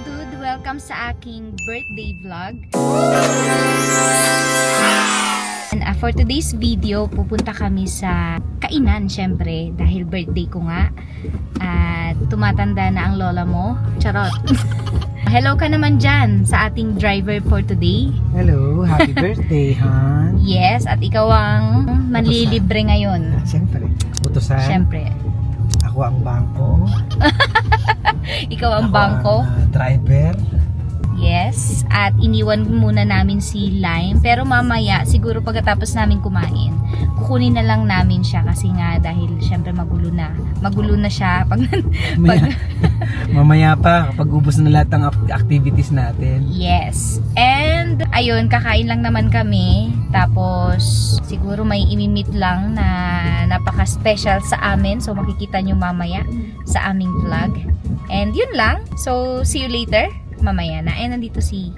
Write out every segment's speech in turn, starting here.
dude! Welcome sa aking birthday vlog. And for today's video, pupunta kami sa kainan, syempre, dahil birthday ko nga. At tumatanda na ang lola mo. Charot! Hello ka naman dyan sa ating driver for today. Hello, happy birthday, Han. Yes, at ikaw ang manlilibre ngayon. Siyempre, utusan. Syempre. Ako ang bangko. Ikaw ang Ako bangko. ang, driver. Yes, at iniwan muna namin si Lime. Pero mamaya, siguro pagkatapos namin kumain, kukunin na lang namin siya kasi nga dahil syempre magulo na. Magulo na siya pag Mamaya pa, kapag ubos na lahat ng activities natin. Yes. And ayun, kakain lang naman kami. Tapos siguro may imimit lang na napaka-special sa amin. So makikita nyo mamaya sa aming vlog. And yun lang. So see you later. Mamaya na. Eh, nandito si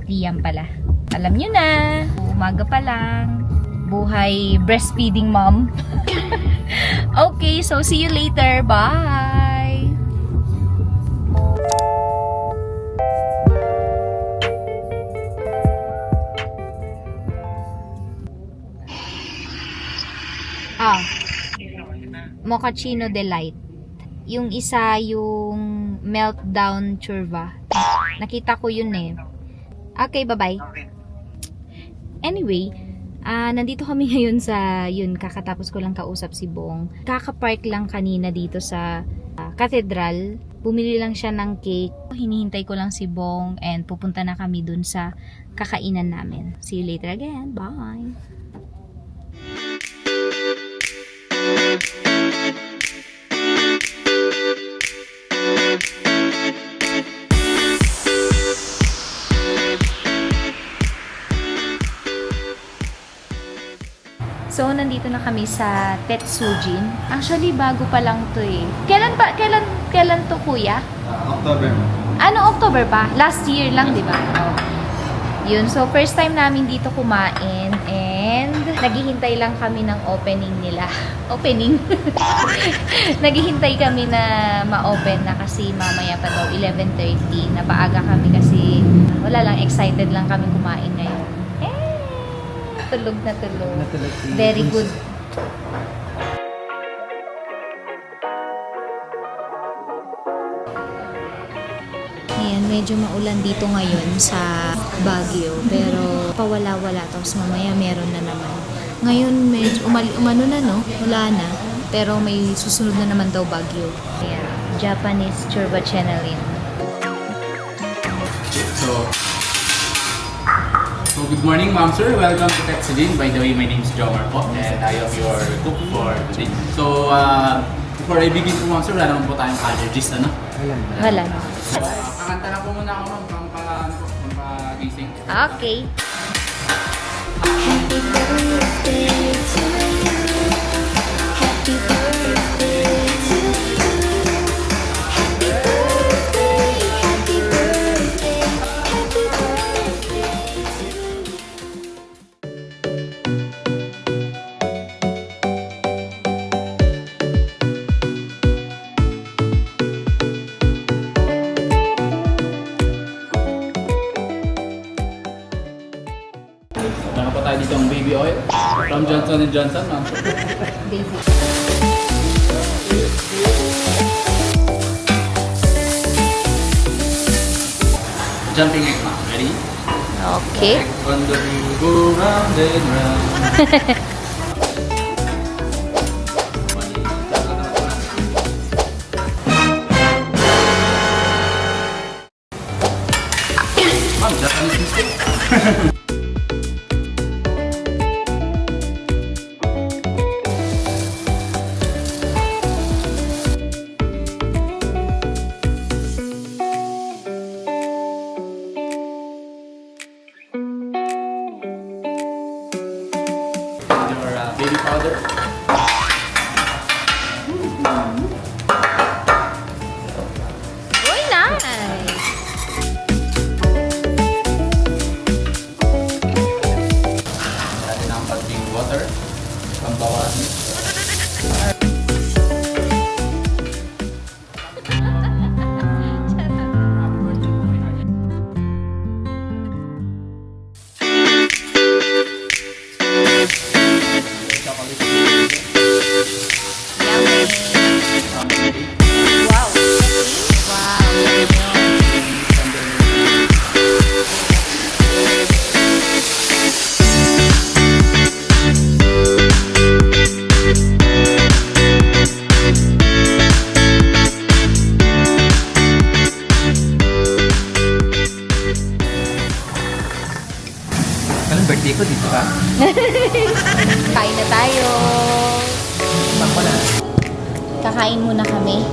Liam pala. Alam nyo na. Umaga pa lang. Buhay breastfeeding mom. Okay, so see you later. Bye! Mochaccino Delight. Yung isa, yung Meltdown Churva. Nakita ko yun eh. Okay, bye-bye. Anyway, nandito kami ngayon sa, yun, kakatapos ko lang kausap si Bong. Kakapark lang kanina dito sa Cathedral. Bumili lang siya ng cake. Hinihintay ko lang si Bong and pupunta na kami dun sa kakainan namin. See you later again. Bye! So, nandito na kami sa Tetsujin. Actually, bago pa lang to eh. Kailan to, kuya? October. Ano, October pa? Last year lang, di ba? Yun. So, first time namin dito kumain and naghihintay lang kami ng opening nila. Opening? Naghihintay kami na ma-open na kasi mamaya pa daw 11:30. Napaaga kami kasi wala lang, excited lang kami kumain ngayon. Tulog na tulog. Natulog si Very good. Ayan, medyo maulan dito ngayon sa Baguio. Pero pawala-wala. Tapos mamaya meron na naman. Ngayon medyo umano na, no? Wala na. Pero may susunod na naman daw Baguio. Ayan, Japanese Churba Channel yun. So good morning, ma'am, sir. Welcome to Tetsujin. By the way, my name is Jomar po, and I am your cook for today. So, before I begin po, ma'am, sir, wala naman po tayong allergies, ano? Wala na. Kakanta na po muna ako, ma'am, pampagising. Okay. Happy birthday to you. Happy birthday to you. Happy birthday, happy birthday, happy birthday to you. Meron po tayo dito ang baby oil from Johnson & Johnson, ma'am. Baby. Jumping it, ma'am. Ready? Okay. When the wheel go round and round. Ma'am, Japanese mistake. Kain na tayo. Bangko na. Kakain muna kami.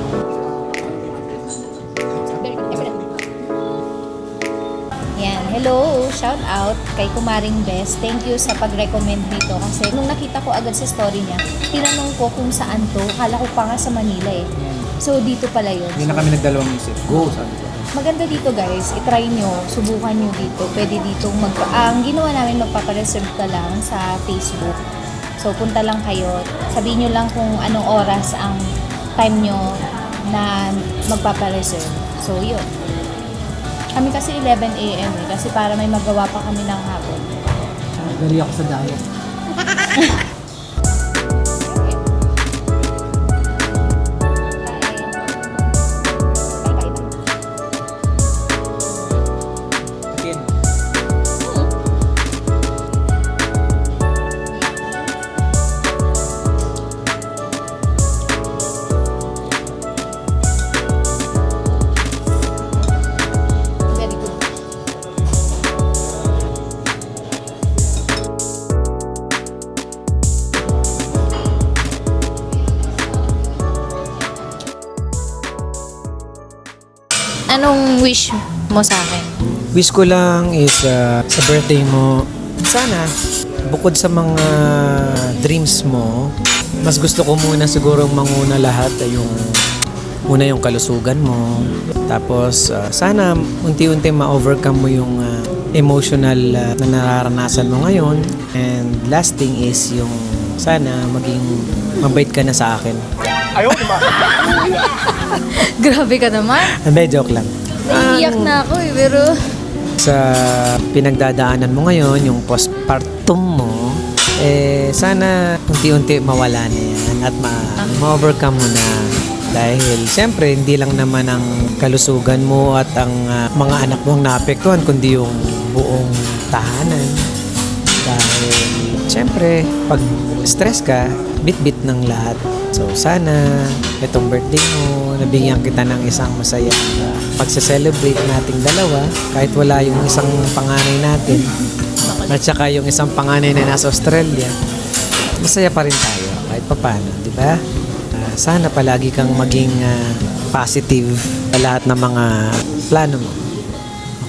Yan. Hello! Shout out kay Kumaring Best. Thank you sa pag-recommend nito. Kasi nung nakita ko agad sa story niya, tinanong ko kung saan to. Kala ko pa nga sa Manila eh. So, dito pala yun. Hindi na kami nagdalawang isip. Go, sabi ko. Maganda dito guys, itry nyo, subukan nyo dito. Pwede dito ang ginawa namin, magpapareserve ka lang sa Facebook. So punta lang kayo, sabihin nyo lang kung anong oras ang time nyo na magpapareserve. So yun. Kami kasi 11 a.m. Kasi para may magawa pa kami ng hapon. Gali ako sa diet. Very good. Anong wish mo sa akin? Wish ko lang is sa birthday mo, sana bukod sa mga dreams mo, mas gusto ko muna siguro manguna lahat ay yung kalusugan mo. Tapos sana unti-unti ma-overcome mo yung emotional na nararanasan mo ngayon. And last thing is yung sana maging mabait ka na sa akin. Grabe ka naman. Hindi, joke lang. Naiiyak na ako eh, pero... Sa pinagdadaanan mo ngayon, yung postpartum mo, sana unti-unti mawala na yan at ma-overcome mo na. Dahil siyempre, hindi lang naman ang kalusugan mo at ang mga anak mo ang naapektuhan, kundi yung buong tahanan. Dahil siyempre, pag stress ka, bit-bit ng lahat. So sana itong birthday mo, nabigyan kita ng isang masaya pagse-celebrate nating dalawa kahit wala yung isang panganay natin at saka yung isang panganay na nasa Australia. Masaya pa rin tayo kahit papano, di ba? Sana palagi kang maging positive sa lahat ng mga plano mo.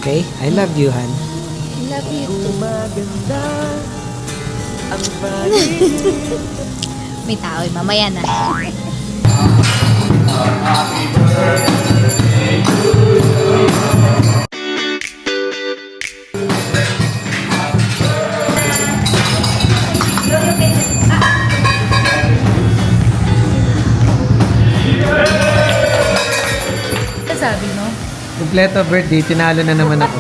Okay? I love you, Han. Love you too. May tao, mamaya na. Sabi mo? Kompleto birthday, tinalo na naman ako.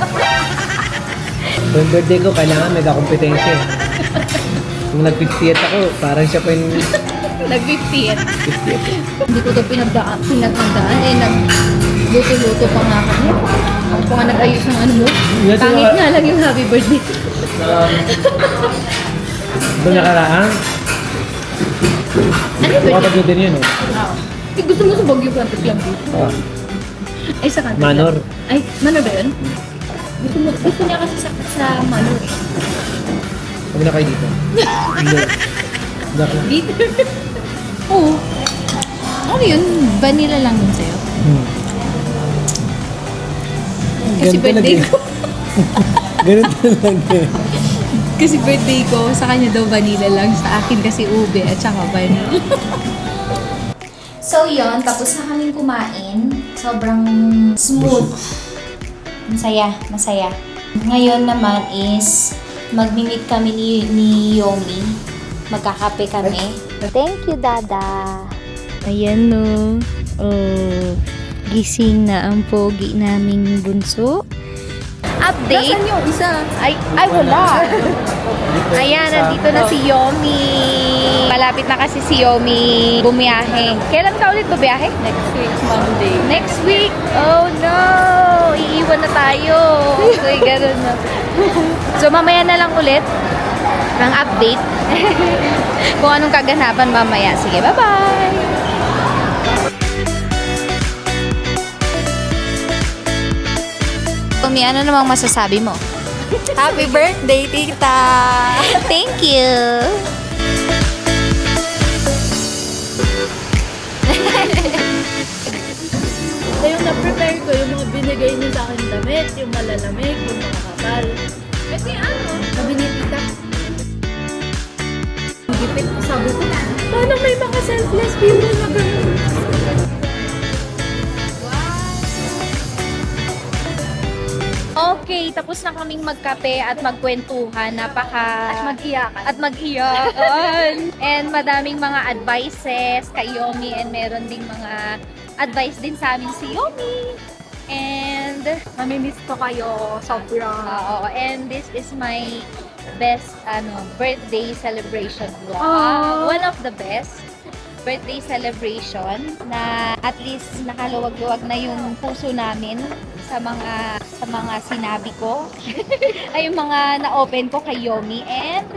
Yung birthday ko, kailangan mega-kompetensya. Kung nag-50th ako, parang siya pa yung Nag-50th. 50th. Hindi ko ito pinagtandaan. Luto-luto pa nga kami. Ako pa nga nag-ayos ng ano mo. Pangit nga lang yung happy birthday. Doon nakaraan, Ano ba? makapag din yun eh. Gusto mo sa Baguio Plantik lang dito? Ay, sa kanto. Manor. Ay, Manor ba yun? Gusto niya kasi sa Manor eh. Huwag na kayo dito. Hindi. Dako. Dito. Oo. Ano yun? Vanilla lang yun sa'yo. Kasi Ganito birthday lang ko. Ganito lang eh. Kasi birthday ko, sa kanya daw vanilla lang. Sa akin kasi ube at saka vanilla. So yon, tapos na kaming kumain. Sobrang smooth. Masaya, masaya. Ngayon naman is magmi-meet kami ni Yomi. Magkakape kami. Thank you, Dada. Ayan no. Oh, gising na ang pogi naming bunso. Update. Nasaan yung isa? Ay wala. Ayan, nandito na si Yomi. Malapit na kasi si Yomi bumiyahe. Kailan ka ulit bumiyahe? Next week, Monday. Next week? Oh no! Iiwan na tayo. Okay, ganun na. So, mamaya na lang ulit ng update. Kung anong kaganapan mamaya. Sige, bye-bye! Yomi, ano namang masasabi mo? Happy birthday, tita! Thank you! So, yung na-prepare ko, yung mga binigay niyo sa akin damit, yung malalamig, yung mga kapal. Kasi ano? Sabi ni tita. Gipit, sabi ko, paano may mga selfless people na gano'n? Okay, tapos na kaming magkape at magkwentuhan. At mag-iyakan. At mag-iyakan. And madaming mga advices kay Yomi and meron ding mga advice din sa amin si Yomi. And Mamimiss ko kayo, sobra. oo, and this is my best birthday celebration vlog. Aww. One of the best birthday celebration na at least nakaluwag-luwag na yung puso namin sa mga sinabi ko. Ay yung mga na-open ko kay Yomi. And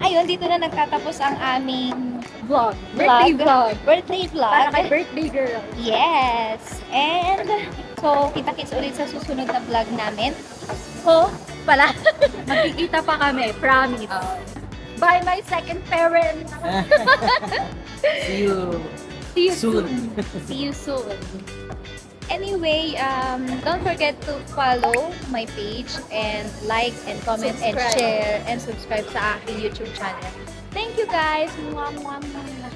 ayun, dito na nagtatapos ang aming Vlog. Birthday vlog. Birthday vlog. Para kay birthday girl. Yes! And so, kita-kits ulit sa susunod na vlog namin. So, pala. Magkikita pa kami, promise. Bye, my second parent. See you See you soon. See you soon. Anyway, don't forget to follow my page and like and comment and Subscribe. share and subscribe sa aking YouTube channel. Thank you guys! Mwah, mwah, mwah.